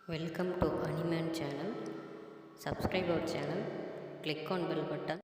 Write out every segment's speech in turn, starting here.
Welcome to Animan channel. Subscribe our channel. Click on bell button.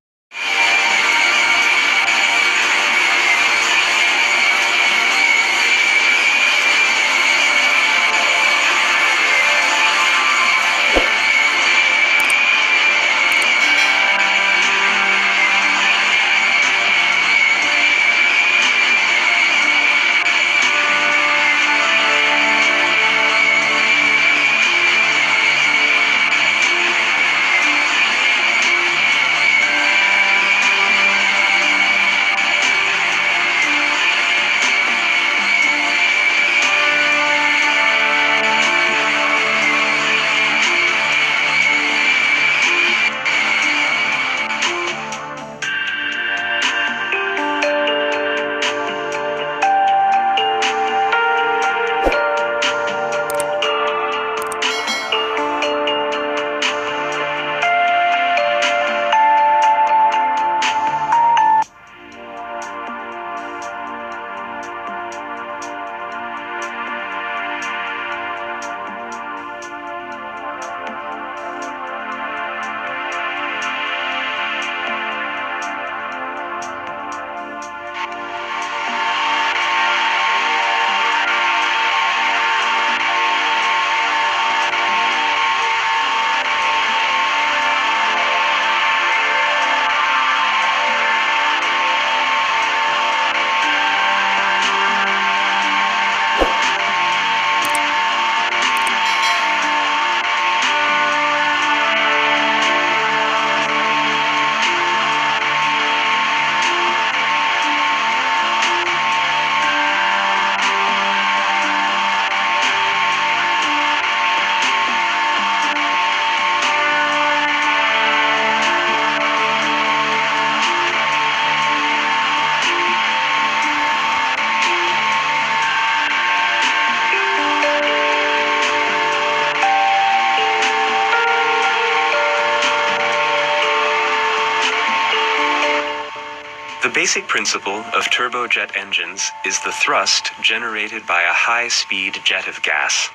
The basic principle of turbojet engines is the thrust generated by a high-speed jet of gas.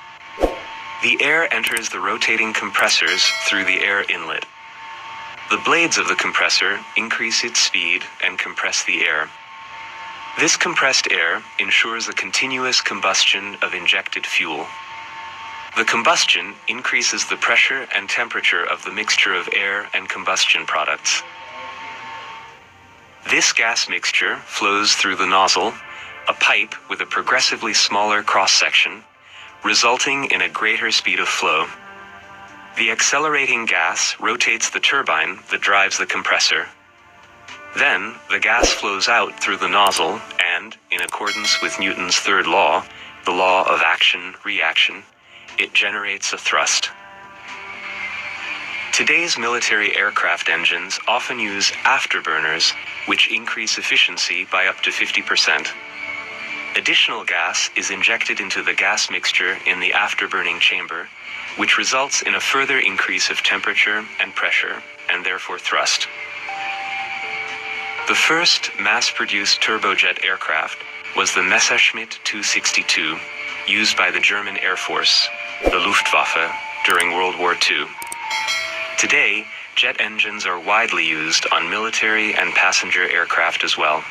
The air enters the rotating compressors through the air inlet. The blades of the compressor increase its speed and compress the air. This compressed air ensures the continuous combustion of injected fuel. The combustion increases the pressure and temperature of the mixture of air and combustion products. This gas mixture flows through the nozzle, a pipe with a progressively smaller cross-section, resulting in a greater speed of flow. The accelerating gas rotates the turbine that drives the compressor. Then, the gas flows out through the nozzle and, in accordance with Newton's third law, the law of action-reaction, it generates a thrust. Today's military aircraft engines often use afterburners, which increase efficiency by up to 50%. Additional gas is injected into the gas mixture in the afterburning chamber, which results in a further increase of temperature and pressure, and therefore thrust. The first mass-produced turbojet aircraft was the Messerschmitt 262, used by the German Air Force, the Luftwaffe, during World War II. Today, jet engines are widely used on military and passenger aircraft as well.